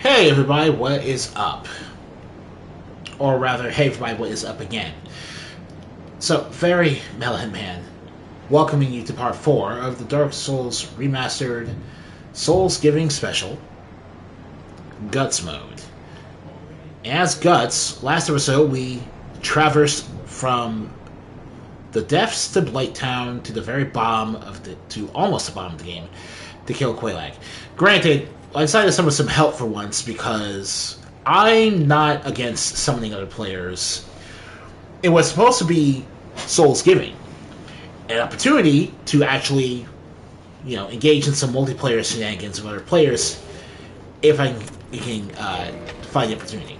Hey everybody, what is up? Or rather, hey everybody, what is up again? So, very Melon Man, welcoming you to part 4 of the Dark Souls Remastered Souls Giving Special, Guts Mode. As Guts, last episode we traversed from the depths to Blighttown to the very bottom of to almost the bottom of the game to kill Quelaag. Granted, I decided to summon some help for once because I'm not against summoning other players. It was supposed to be Souls Giving, an opportunity to actually, engage in some multiplayer shenanigans with other players if I can find the opportunity.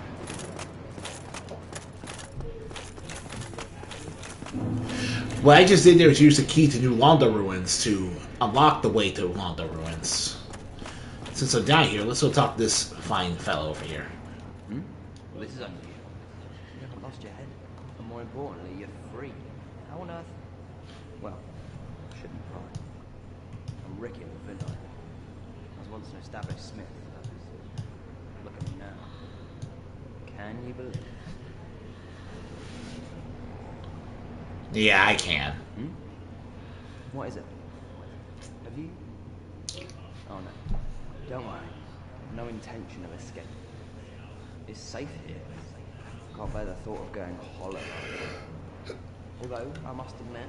What I just did there was use the key to New Londo Ruins to unlock the way to Londo Ruins. Since I'm down here, let's go talk to this fine fellow over here. Well, this is unusual. You haven't lost your head. And more importantly, you're free. How on earth? Well, I shouldn't cry. I'm Ricky of the Vinite. I was once an established smith. Look at me now. Can you believe it? Yeah, I can. What is it? Have you? Oh no. Don't worry. No intention of escape. It's safe here. Can't bear the thought of going hollow. Although, I must admit...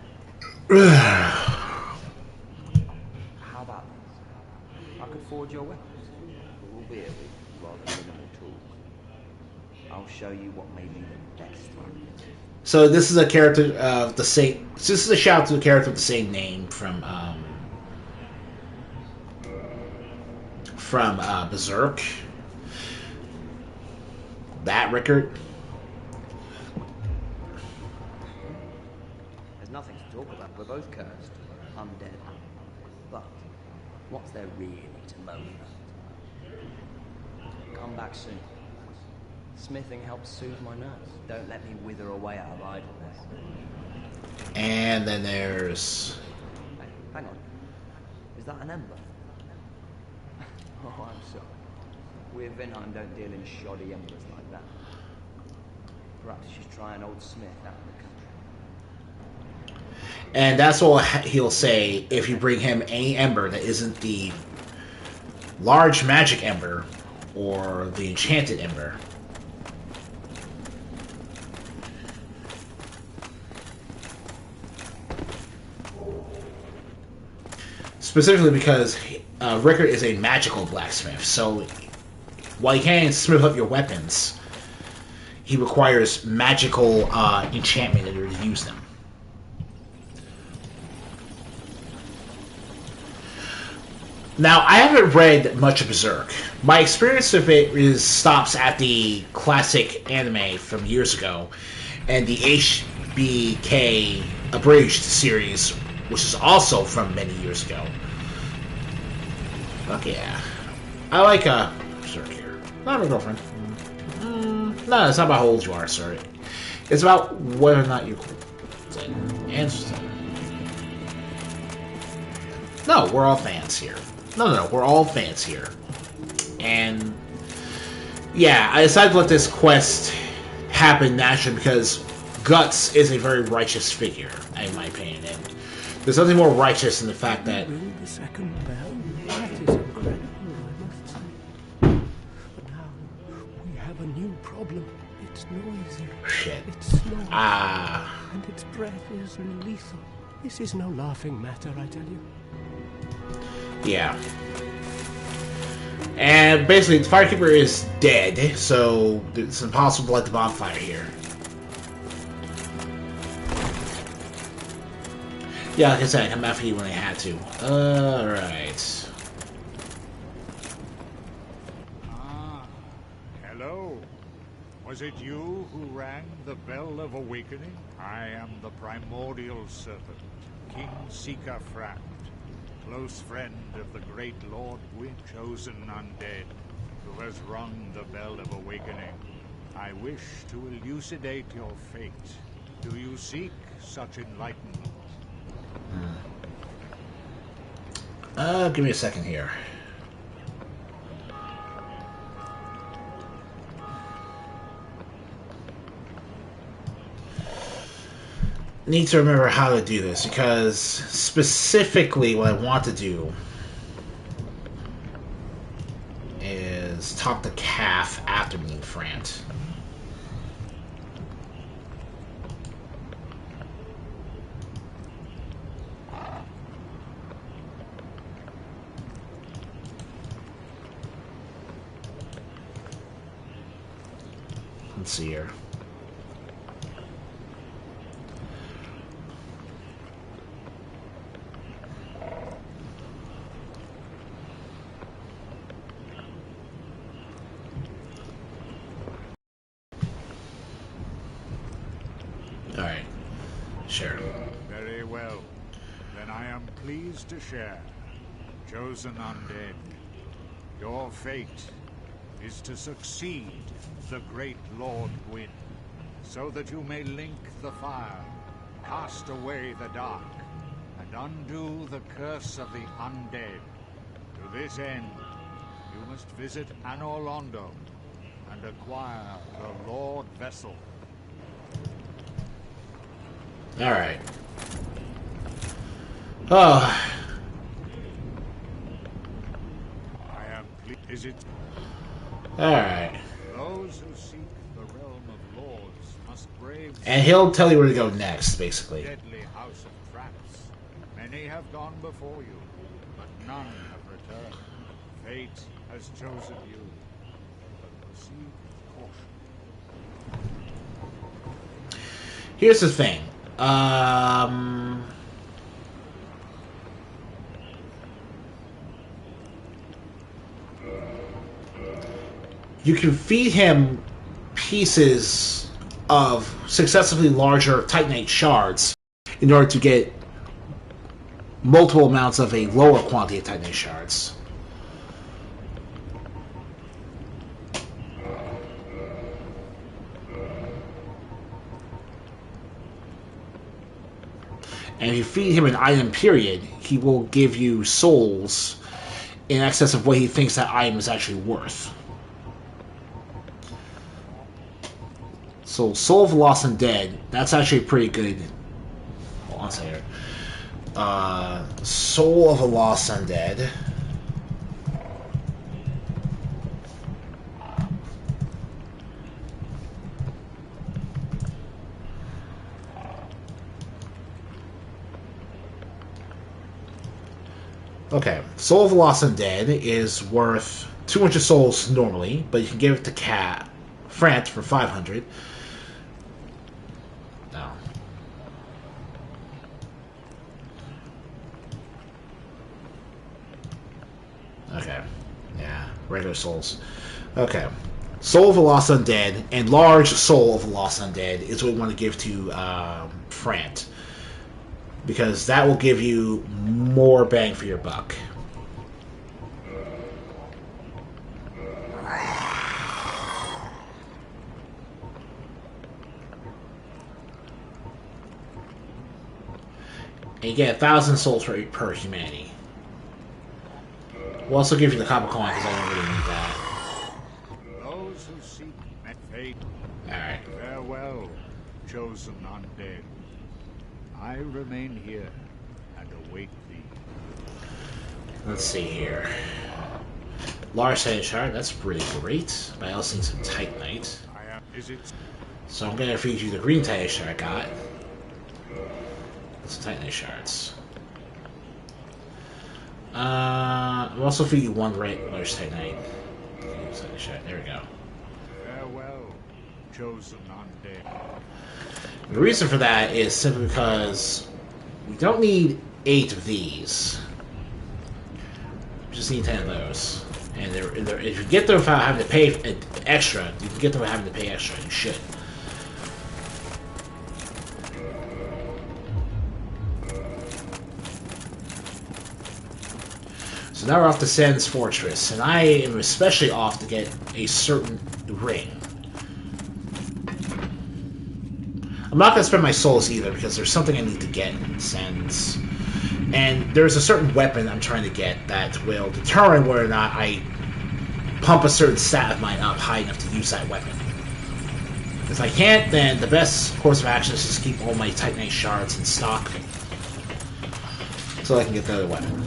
How about this? I could forge your weapons, albeit with rather minimal tools. I'll show you what may be the best one. So this is a character of the same... This is a shout to a character of the same name from Berserk. That Rickard. There's nothing to talk about. We're both cursed. Undead. But what's there really to moan about? Come back soon. Smithing helps soothe my nerves. Don't let me wither away out of idleness. And then there's... Hey, hang on. Is that an ember? Oh, I'm sorry. We of Vinheim don't deal in shoddy embers like that. Perhaps you should try an old smith out in the country. And that's all he'll say if you bring him any ember that isn't the large magic ember or the enchanted ember. Specifically because Rickard is a magical blacksmith, so while he can smith up your weapons, he requires magical enchantment in order to use them. Now, I haven't read much of Berserk. My experience with it stops at the classic anime from years ago, and the HBK Abridged series, which is also from many years ago. Fuck yeah. I like Berserk here. Not my girlfriend. No, it's not about how old you are, sir. It's about whether or not you're cool. No, we're all fans here. No, we're all fans here. And yeah, I decided to let this quest happen naturally because Guts is a very righteous figure, in my opinion. And there's nothing more righteous than the fact that... The second bell. That is incredible, I must say. But now, we have a new problem. It's noisy. Shit. It's slow. And its breath is lethal. This is no laughing matter, I tell you. Yeah. And basically, the Firekeeper is dead, so it's impossible to light the bonfire here. Yeah, like I said, I come after you when I had to. Alright. Hello. Was it you who rang the bell of awakening? I am the primordial serpent, King Seeker Fract, close friend of the great Lord Gwyn, chosen undead, who has rung the bell of awakening. I wish to elucidate your fate. Do you seek such enlightenment? Give me a second here. need to remember how to do this, because specifically what I want to do is talk to Calf after meeting Frant. Let's see here. Alright. Sure. Very well. Then I am pleased to share. Chosen undead. Your fate is to succeed the great Lord Gwyn, so that you may link the fire, cast away the dark, and undo the curse of the undead. To this end, you must visit Anor Londo and acquire the Lord Vessel. Alright. Oh. I am is it? Alright. Those who seek the realm of lords must brave. And he'll tell you where to go next, basically. Deadly house of traps. Many have gone before you, but none have returned. Fate has chosen you. But proceed with caution. Here's the thing. You can feed him pieces of successively larger Titanite shards in order to get multiple amounts of a lower quantity of Titanite shards. And if you feed him an item period, he will give you souls in excess of what he thinks that item is actually worth. So, Soul of the Lost Undead, that's actually pretty good. Hold on a second. Soul of the Lost Undead. Okay, Soul of the Lost Undead is worth 200 souls normally, but you can give it to Frant for 500. No. Okay. Yeah, regular souls. Okay. Soul of the Lost Undead and Large Soul of the Lost Undead is what we want to give to Frant, because that will give you more bang for your buck. And you get 1,000 souls per humanity. We'll also give you the copper coin because I don't really need that. Those who seek fate. Alright. Farewell, chosen undead. I remain here and await thee. Let's see here. Large Titanite shard, that's pretty great. But I also need some Titanite. So I'm going to feed you the green Titanite shard I got. Some Titanite shards. I'll also feed you one large Titanite. Titanite shard. There we go. Farewell, chosen undead. The reason for that is simply because we don't need 8 of these. We just need 10 of those. And if you get them without having to pay extra, you can get them without having to pay extra. You should. So now we're off to Sen's Fortress, and I am especially off to get a certain ring. I'm not going to spend my souls either, because there's something I need to get in Sen's. And there's a certain weapon I'm trying to get that will determine whether or not I pump a certain stat of mine up high enough to use that weapon. If I can't, then the best course of action is just keep all my Titanite shards in stock so I can get the other weapon.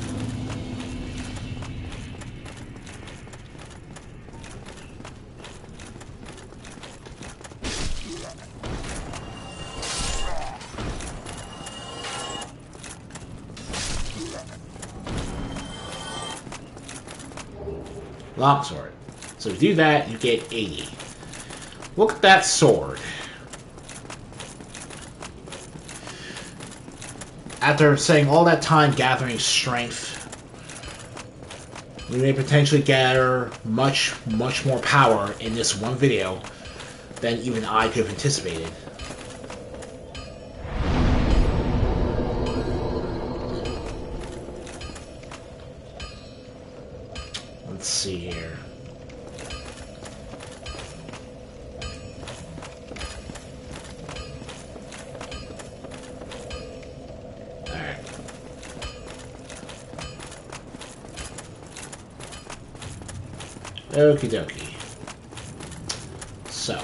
Longsword. So if you do that, you get 80. Look at that sword. After saying all that time gathering strength, we may potentially gather much more power in this one video than even I could have anticipated. Let's see here. Alright. Okie dokie. So.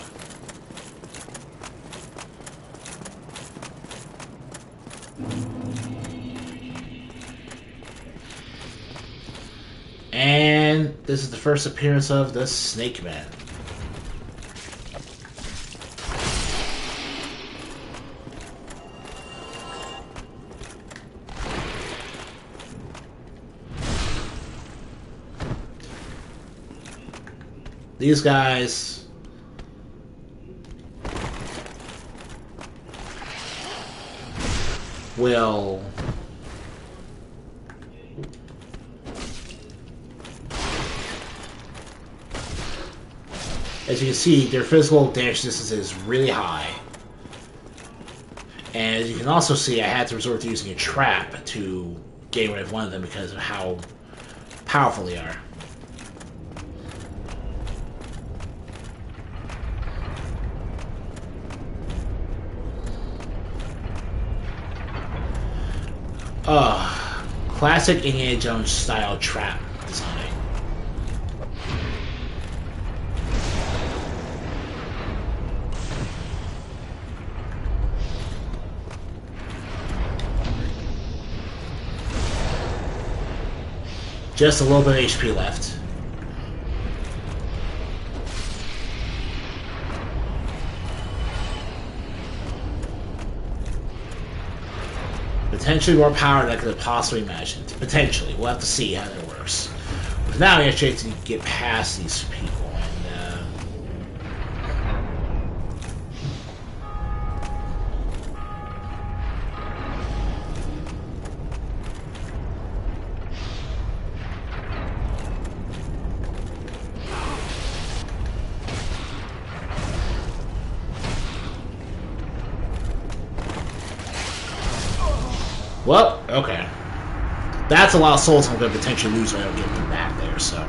And this is the first appearance of the Snake Man. These guys will as you can see, their physical damage distance is really high. And as you can also see, I had to resort to using a trap to get rid of one of them because of how powerful they are. Classic Indiana Jones style trap design. Just a little bit of HP left. Potentially more power than I could have possibly imagined. Potentially. We'll have to see how that works. But now we actually have to get past these people. Well, okay. That's a lot of souls I'm going to potentially lose when I don't get them back there, so.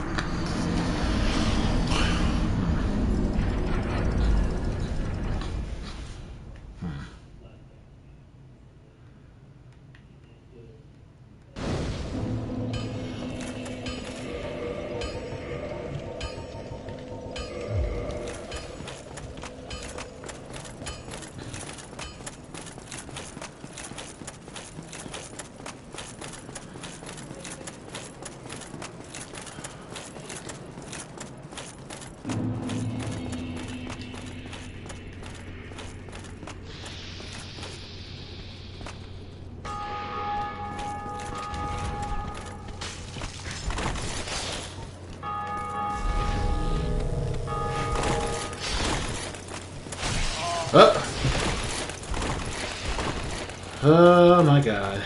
Oh my god.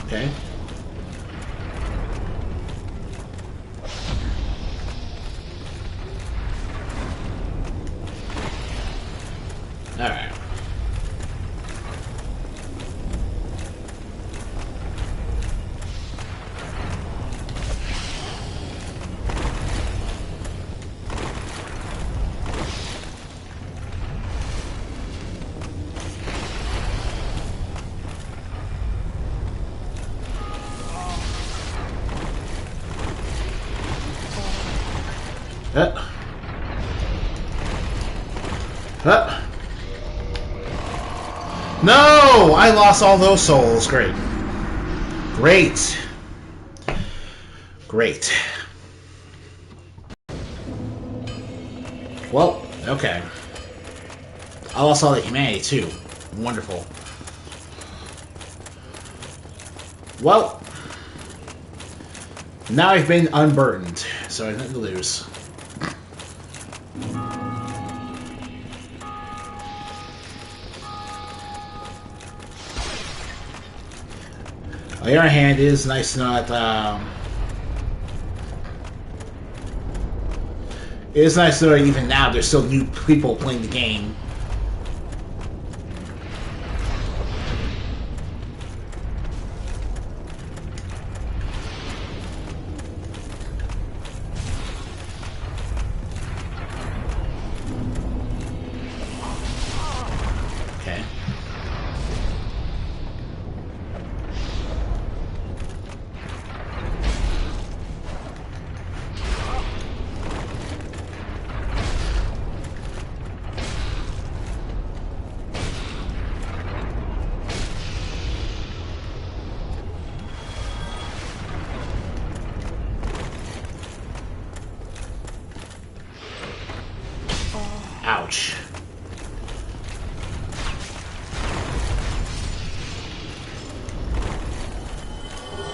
Okay. Alright. No! I lost all those souls. Great. Great. Great. Well, okay. I lost all the humanity, too. Wonderful. Well, now I've been unburdened, so I have nothing to lose. On the other hand, it is nice to know that it is nice to know that even now there's still new people playing the game. Okay. Ouch.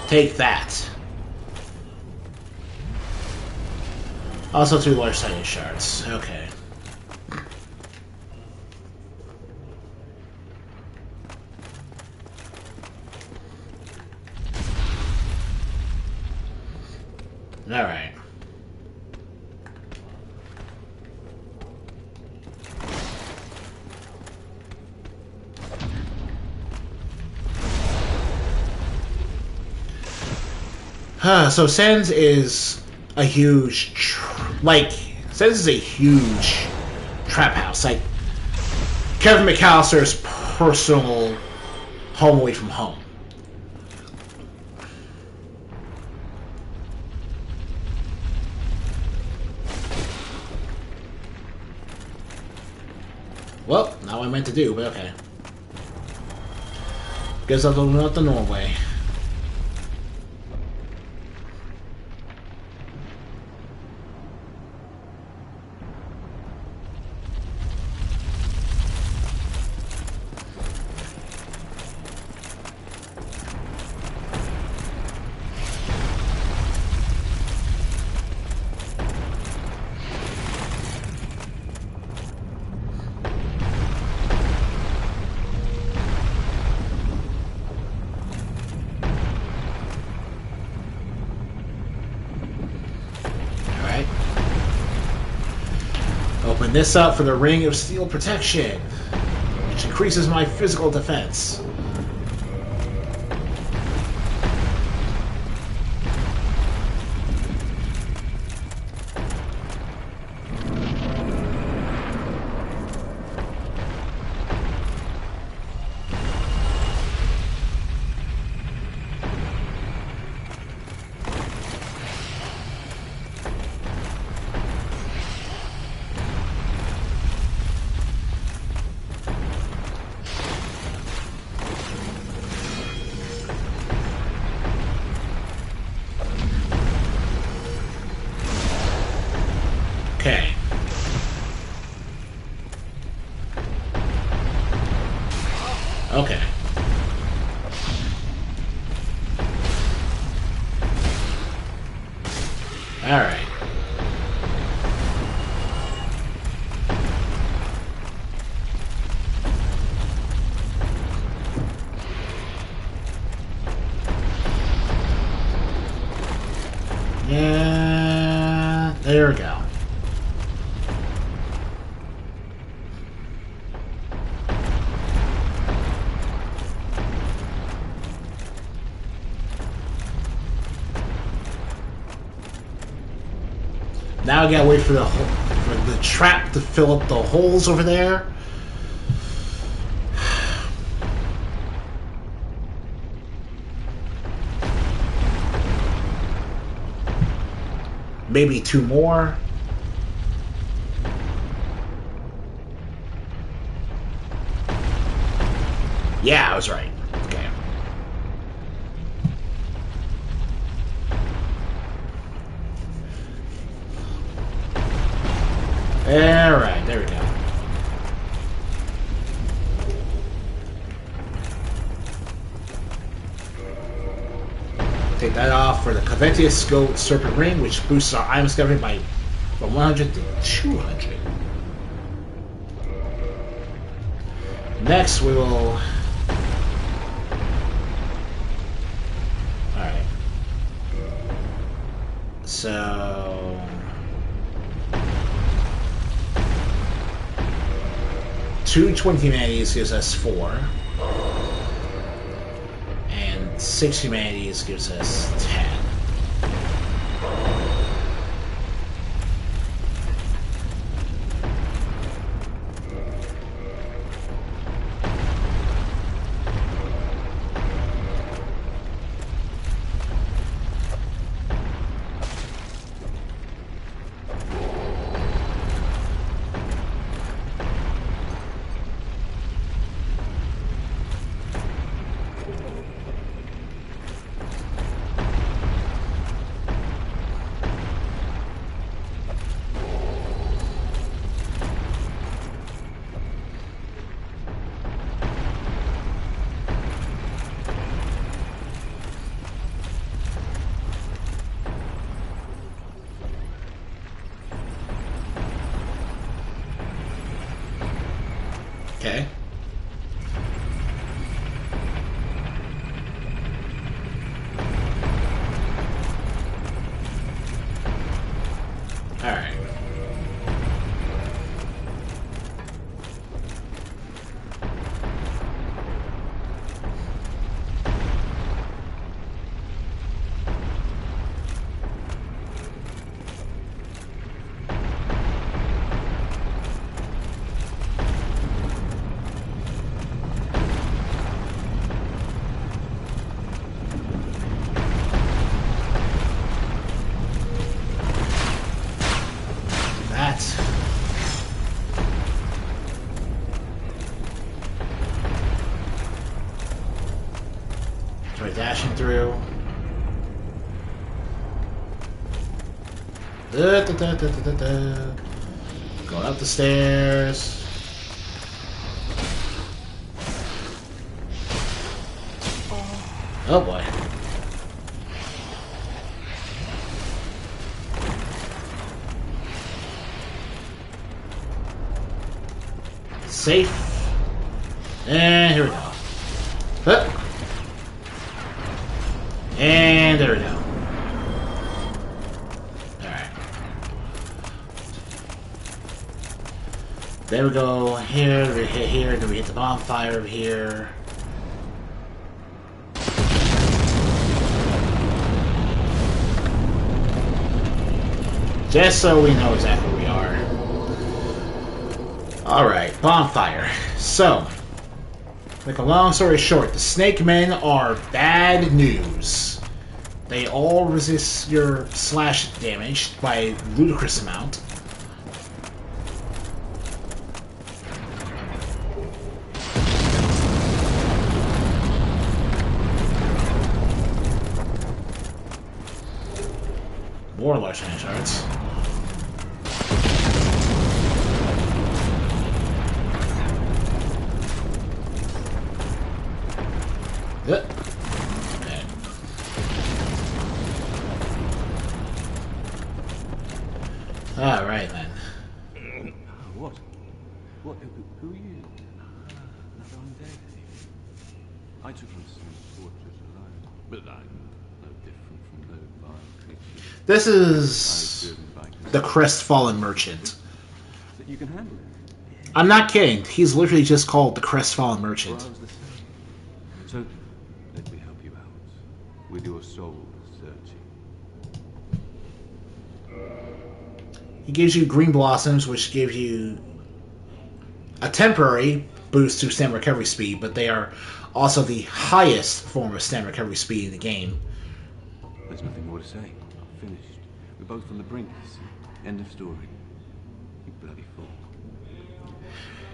Take that. Also 2 large Titan shards. Okay. Alright. So Sens is a huge, Sens is a huge trap house. Like, Kevin McAllister's personal home away from home. Well, not what I meant to do, but okay. Guess I'll do it the normal way. Open this up for the Ring of Steel Protection, which increases my physical defense. Okay. Okay. All right. Yeah, there we go. Now I gotta wait for the trap to fill up the holes over there. Maybe 2 more. Yeah, I was right. Okay. Alright, there we go. Take that off for the Cavetius Gold Serpent Ring, which boosts our item discovery by from 100 to 200. Next, we will... Alright. So... Two 20 humanities gives us 4. And 6 humanities gives us 10. Okay. Alright. Try dashing through. Going up the stairs. Oh boy. Safe. And here we go. Hup. And there we go. Alright. There we go. Here, we hit here, then we hit the bonfire over here. Just so we know exactly where we are. Alright, bonfire. So, make a long story short, the snake men are bad news. They all resist your slash damage by a ludicrous amount. More large hand shards. Yep. Okay. All right then. What? What? Who are you? Another undead. I took him to some fortress alone, but I'm no different from those vile creatures. This is the crestfallen merchant. That you can handle it. I'm not kidding. He's literally just called the crestfallen merchant. Well, I was the same. So, let me help you out with your soul searching. He gives you green blossoms, which give you a temporary boost to stamina recovery speed, but they are also the highest form of stamina recovery speed in the game. There's nothing more to say. I'm finished. We're both on the brink. End of story. You bloody fool.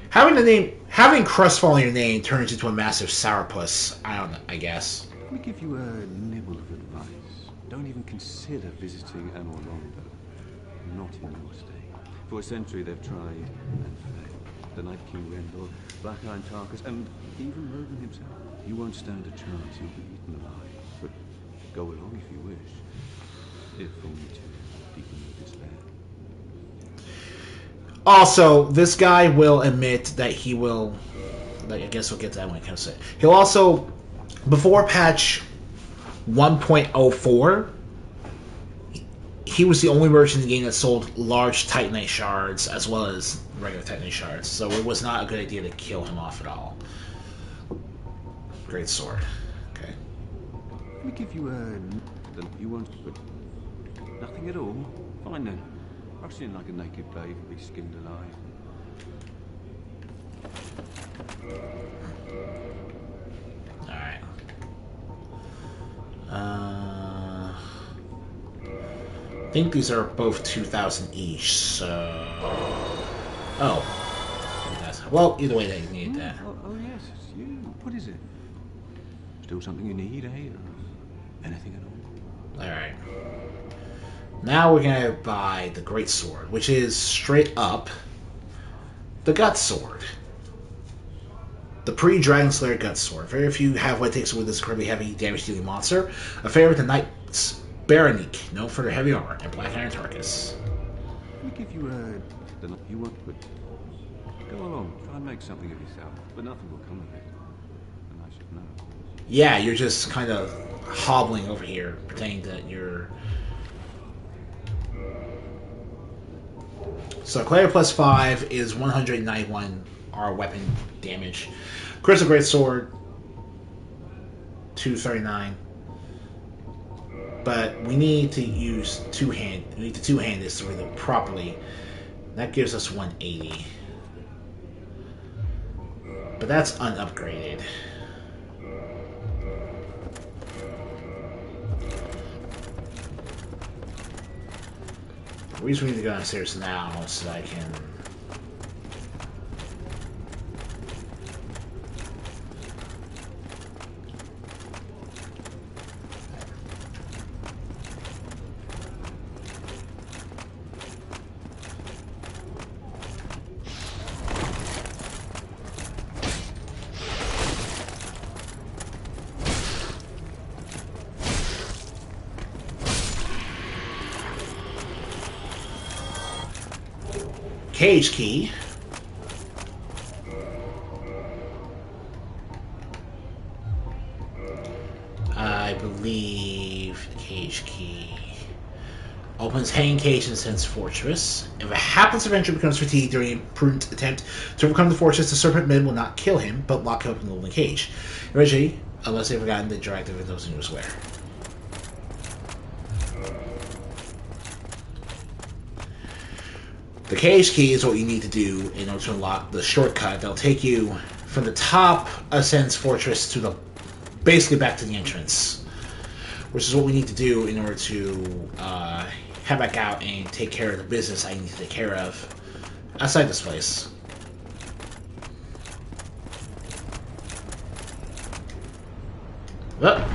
having crestfall in your name turns into a massive sourpuss. I don't know, I guess. Let me give you a nibble of advice. Don't even consider visiting Anor Londo. Not in your state. For a century they've tried and failed. The Night King Rendor, Black Iron Tarkus, and even Rogan himself. You won't stand a chance. You'll be eaten alive. But go along if you wish. If only to deepen your despair. Also, this guy will admit that he will... Like, I guess we'll get to that when it comes to it. He'll also... Before patch 1.04, he was the only merchant in the game that sold large Titanite shards as well as regular Titanite shards. So it was not a good idea to kill him off at all. Great sword. Okay. Let me give you a... You won't... But nothing at all? Fine then. Rush in like a naked babe and be skinned alive. Alright. I think these are both 2,000 each, so... Oh. Well, either way, they need that. Oh, yes, it's you. What is it? Still something you need, eh? Or anything at all? Alright. Now we're gonna buy the Great Sword, which is straight up the Gut Sword. The pre-Dragon Slayer Gut Sword. Very few have what it takes with this incredibly heavy damage-dealing monster. A favorite of the Knight's Baronique, known for their heavy armor, and Black Iron Tarkus. Let me give you a... You won't, but... Go along, try and make something of yourself, but nothing will come of it. And I should know. Yeah, you're just kind of hobbling over here, pretending that you're... So, Claire plus 5 is 191 our weapon damage. Crystal Great Sword, 239. But we need to use two-hand. We need to two-hand this really properly. That gives us 180. But that's unupgraded. The reason we need to go downstairs now so that I can... Cage key. I believe the cage key opens hanging cage in Sense Fortress. If a hapless adventurer becomes fatigued during a prudent attempt to overcome the fortress, the serpent men will not kill him, but lock him up in the golden cage. Originally, unless they've forgotten the directive of those who swear. The cage key is what you need to do in order to unlock the shortcut that'll take you from the top of Sen's Fortress to the basically back to the entrance, which is what we need to do in order to head back out and take care of the business I need to take care of outside this place. Well,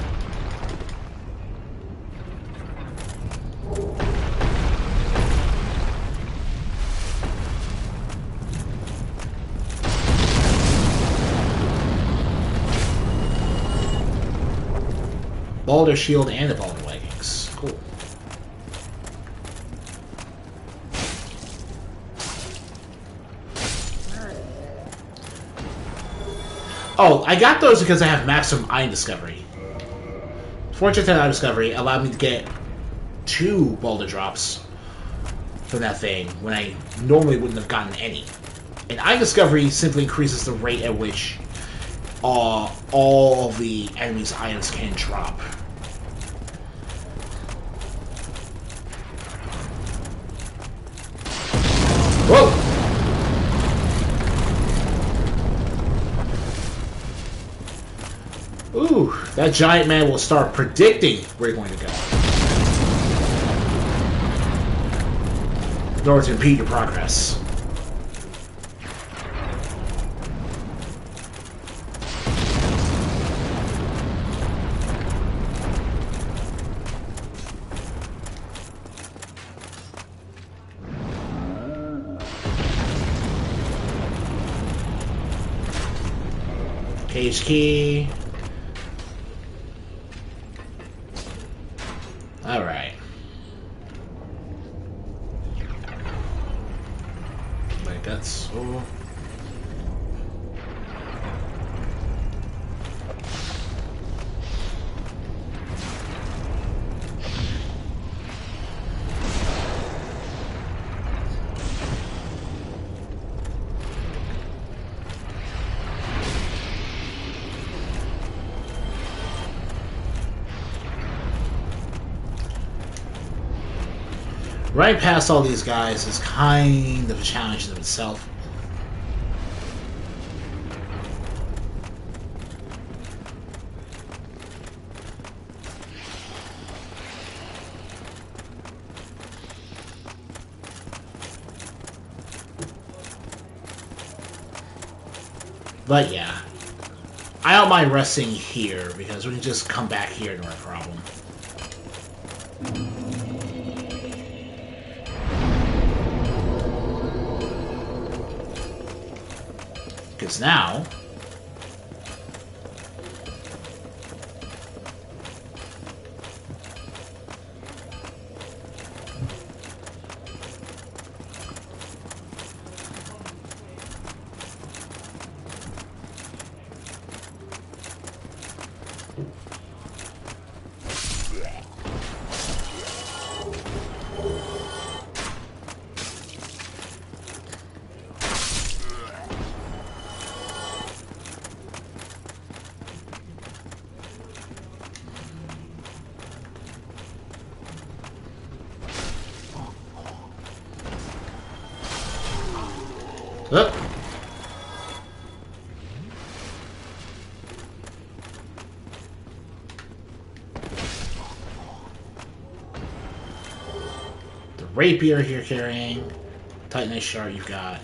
Balder Shield and the Balder Leggings. Cool. Oh, I got those because I have maximum Iron Discovery. Fortune 10 Iron Discovery allowed me to get 2 Balder drops from that thing when I normally wouldn't have gotten any. And Iron Discovery simply increases the rate at which all of the enemy's items can drop. Whoa! Ooh, that giant man will start predicting where you're going to go. In order to impede your progress. Cage key. Alright. My guts. Oh. Right past all these guys is kind of a challenge in itself. But yeah, I don't mind resting here because we can just come back here, no problem. Because now... Oh. The rapier you're carrying, Titanite shard you've got.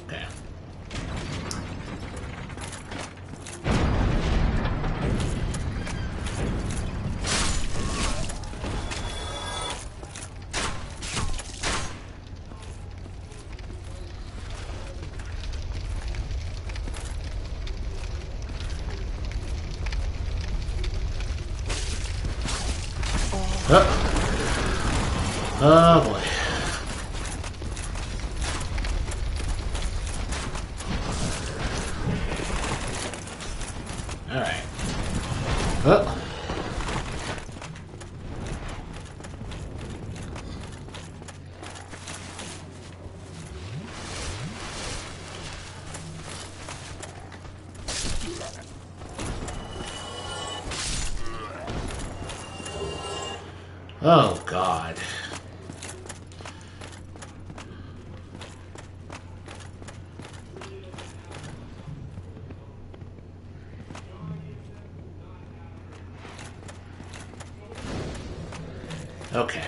Okay. Oh boy. Alright. Oh. Oh God. Okay.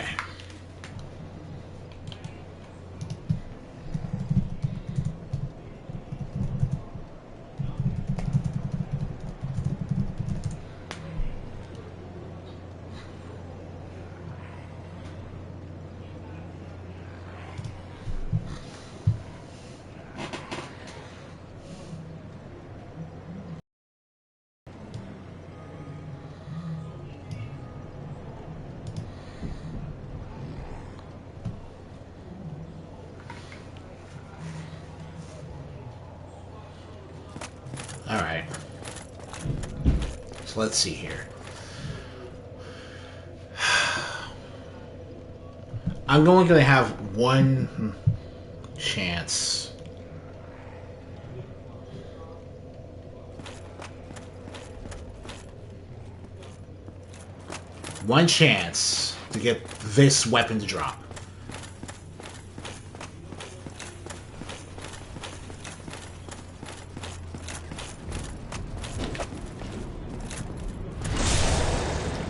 Alright. So let's see here. I'm going to have one chance. One chance to get this weapon to drop.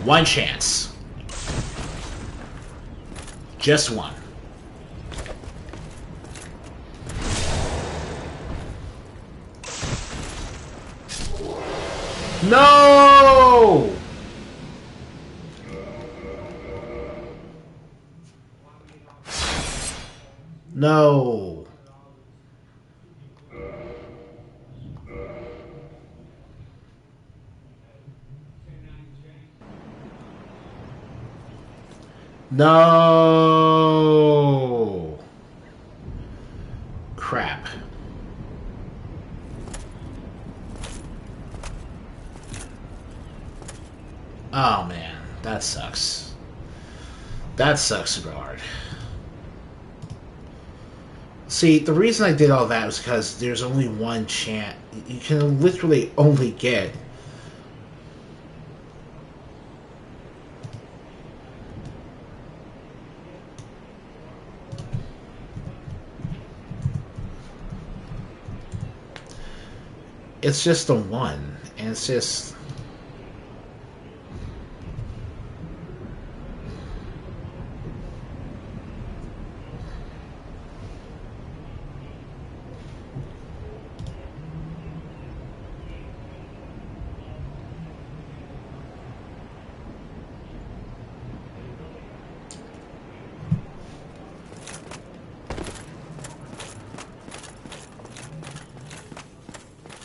One chance. Just one. No! No. No. Crap. Oh man, that sucks. That sucks super hard. See, the reason I did all that was because there's only one chance. You can literally only get it's just the one, and it's just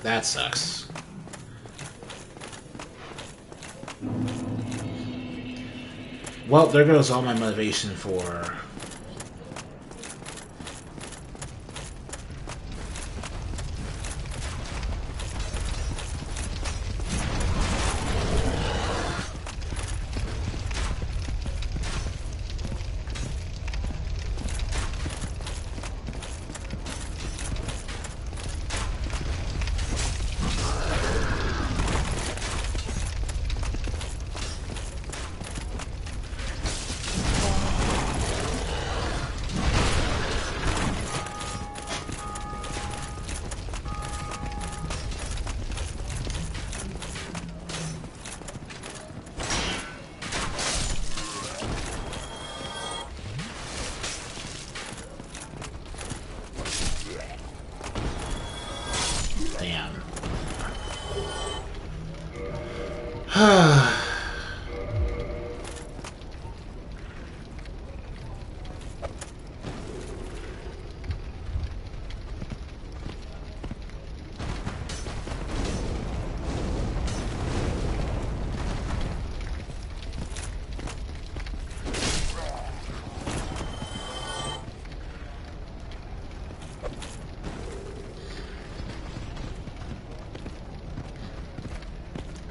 that sucks. Well, there goes all my motivation for...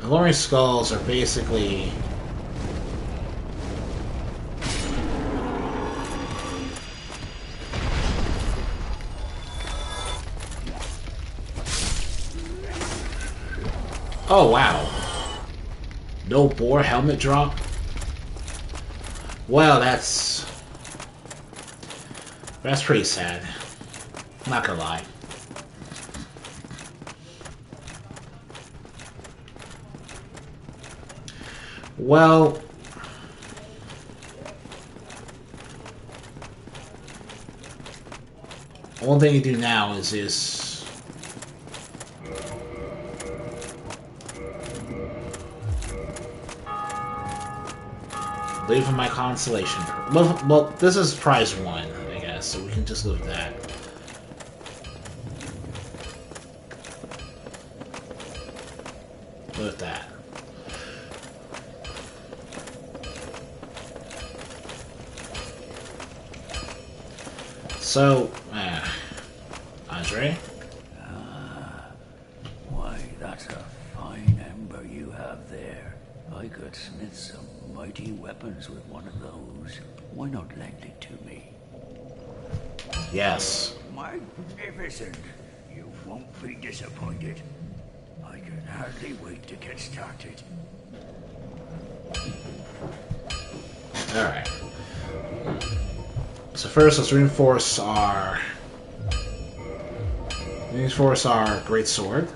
Glowing skulls are basically... Oh, wow. No boar helmet drop? Well, that's pretty sad. I'm not gonna lie. Well, one thing you do now is leave for my consolation. Well, this is prize 1, I guess, so we can just leave that. Leave that. So, Andre? Why, that's a fine ember you have there. I could smith some mighty weapons with one of those. Why not lend it to me? Yes. Magnificent! You won't be disappointed. I can hardly wait to get started. Alright. So first, let's reinforce our great sword.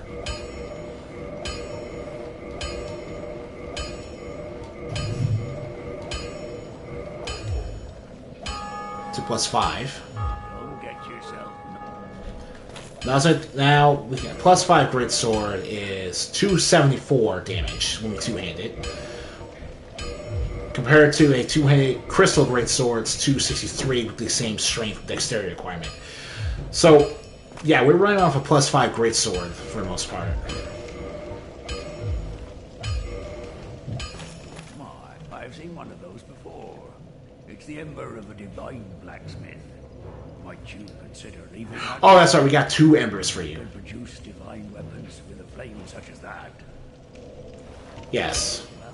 To +5. Don't get yourself. Now we can +5 great sword is 274 damage when we two-handed. compared to a two-handed crystal greatsword's 263 with the same strength and dexterity requirement. So, yeah, we're running off a +5 greatsword for the most part. I've seen one of those before. It's the ember of a divine blacksmith. Might you consider leaving that? Oh, that's right. We got 2 embers for you. Can produce divine weapons with a flame such as that. Yes. Well,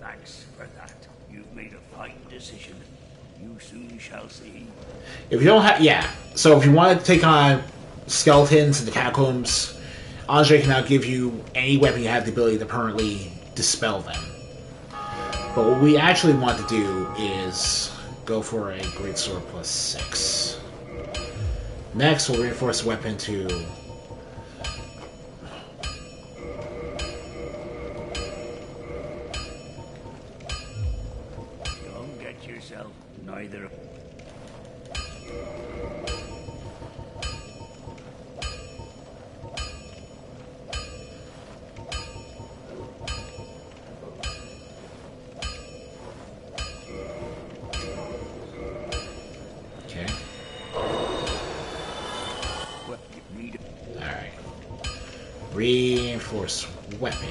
thanks for that. You've made a fine decision. You soon shall see. If you don't have... Yeah. So if you want to take on skeletons in the catacombs, Andre can now give you any weapon you have the ability to permanently dispel them. But what we actually want to do is go for a greatsword +6. Next, we'll reinforce the weapon to... Don't get yourself neither. Okay. What you need. Alright. Reinforce weapon.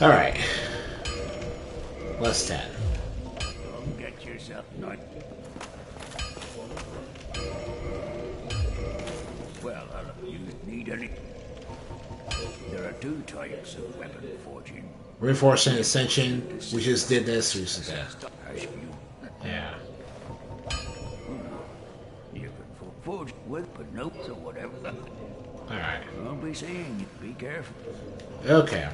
Alright. +10. Don't get yourself neither. Well, you need any. There are 2 types of weapon forging. Reinforcing Ascension. We just did this. We just did that. Yeah. You can forge with, but notes or whatever. Alright. I'll be seeing you. Be careful. Okay.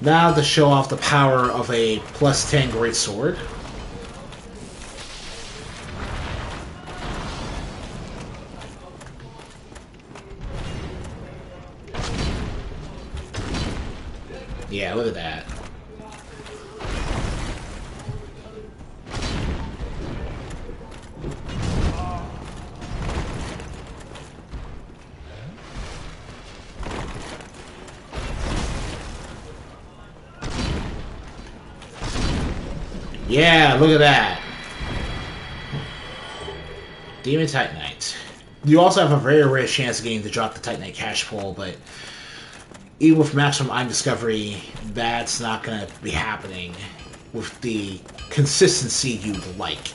Now to show off the power of a +10 greatsword. Yeah, look at that. Yeah, look at that. Demon Titanite. You also have a very rare chance of getting to drop the Titanite cash pull, but even with maximum item discovery, that's not going to be happening with the consistency you'd like.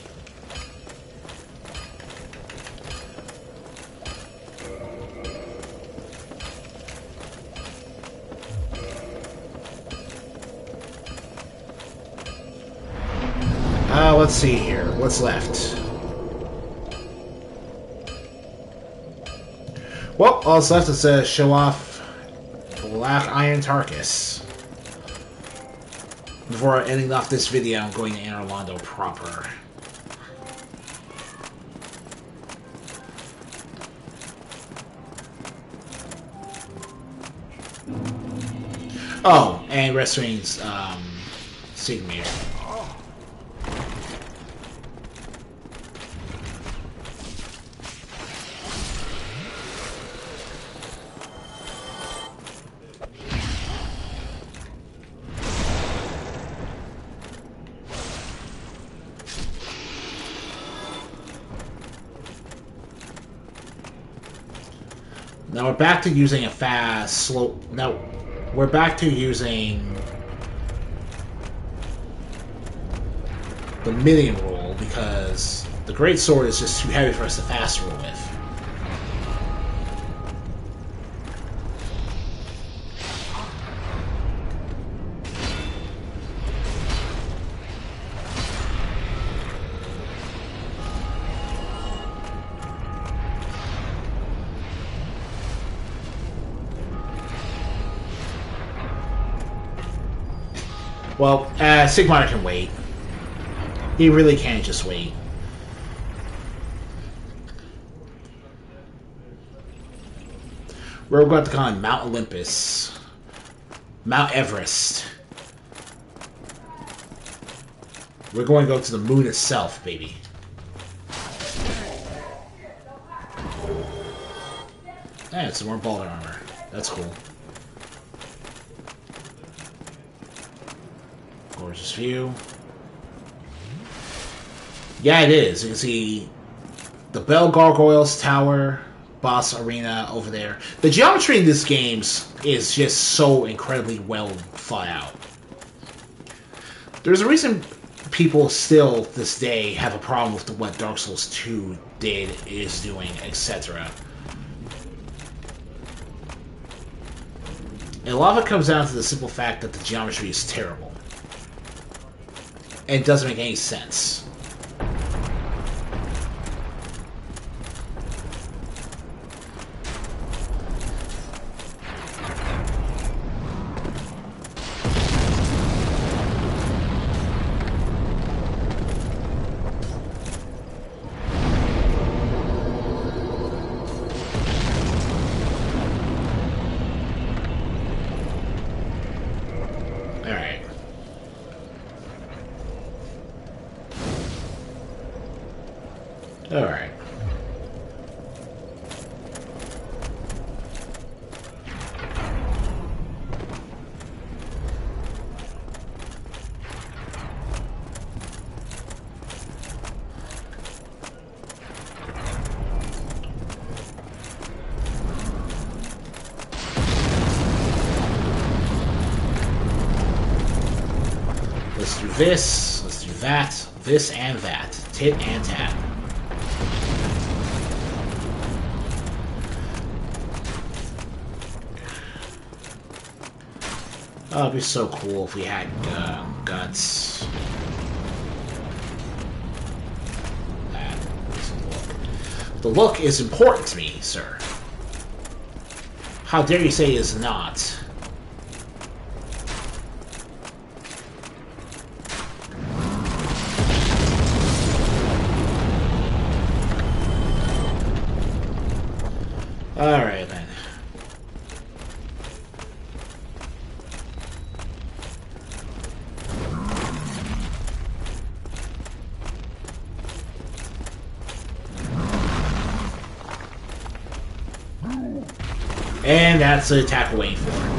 Let's see here. What's left? Well, all that's left is to show off Black Iron Tarkus. Before ending off this video, I'm going to Anor Londo proper. Oh, and Rescuing's Sigmir. Now we're back to using a fast, slow... No, we're back to using the million roll because the greatsword is just too heavy for us to fast roll with. Well, Sigmar can wait. He really can just wait. We're going to call him Mount Olympus. Mount Everest. We're going to go to the moon itself, baby. And some more baller armor. That's cool. Fortress view. Yeah, it is. You can see the Bell Gargoyles Tower, boss arena over there. The geometry in this game is just so incredibly well thought out. There's a reason people still, this day, have a problem with what Dark Souls 2 did, is doing, etc. And a lot of it comes down to the simple fact that the geometry is terrible. And it doesn't make any sense. Alright. Let's do this, let's do that, this and that. Tit and tat. Oh, it'd be so cool if we had guts. That is the look. The look is important to me, sir. How dare you say it is not? Alright then. And that's the attack we're waiting for.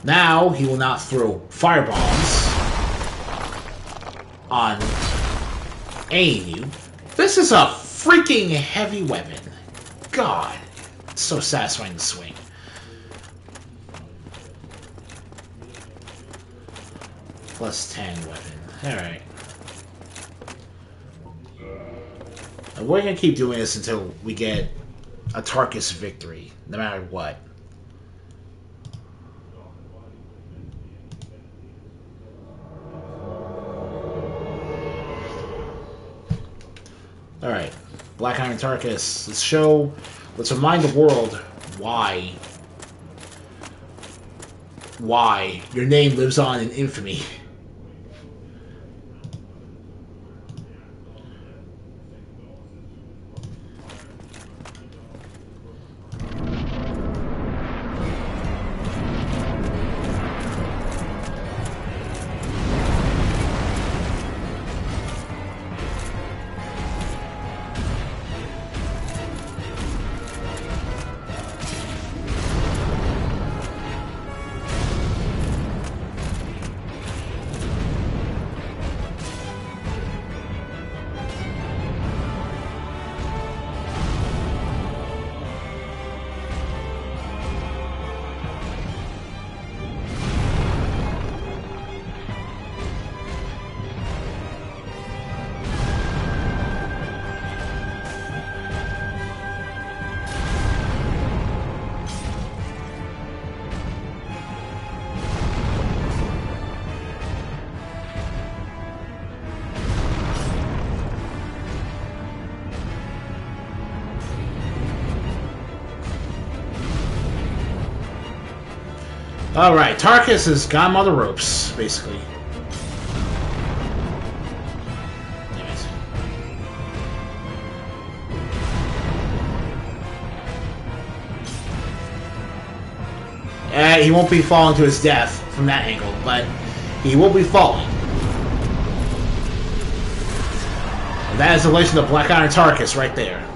Now he will not throw firebombs on any of you. This is a freaking heavy weapon. God, it's so satisfying to swing. Plus 10 weapon. Alright. And we're gonna keep doing this until we get a Tarkus victory, no matter what. Alright, Black Iron Tarkus. Let's remind the world why your name lives on in infamy. Alright, Tarkus has got him on the ropes, basically. Damn it. He won't be falling to his death from that angle, but he will be falling. And that is the legend of Black Iron Tarkus right there.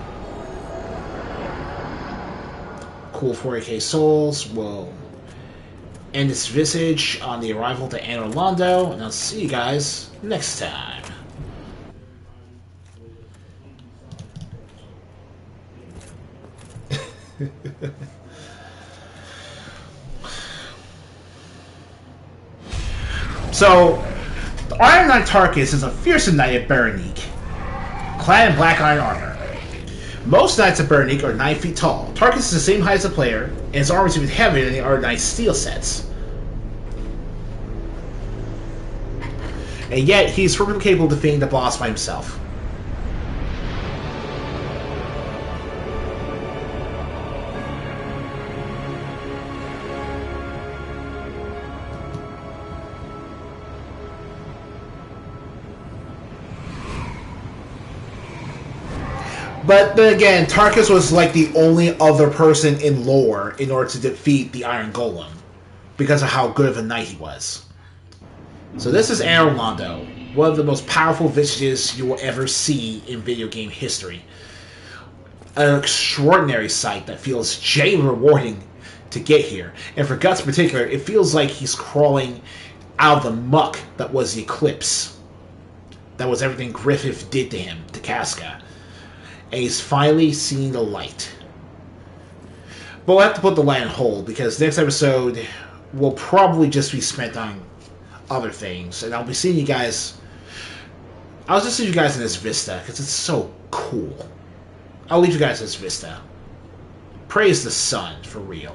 Cool 40k souls will end its visage on the arrival to Anor Londo, and I'll see you guys next time. So, the Iron Knight Tarkus is a fearsome knight of Berenice, clad in black iron armor. Most knights of Berenice are 9 feet tall. Tarkus is the same height as the player, and his armor is even heavier than the other knight's steel sets. And yet, he is perfectly capable of defeating the boss by himself. But then again, Tarkus was like the only other person in lore in order to defeat the Iron Golem, because of how good of a knight he was. So this is Anor Londo, one of the most powerful visages you will ever see in video game history. An extraordinary sight that feels genuinely rewarding to get here. And for Guts in particular, it feels like he's crawling out of the muck that was the Eclipse. That was everything Griffith did to him, to Casca. And he's finally seeing the light. But we'll have to put the light on hold, because next episode will probably just be spent on other things. And I'll be seeing you guys... I'll just leave you guys in this vista, because it's so cool. I'll leave you guys in this vista. Praise the sun, for real.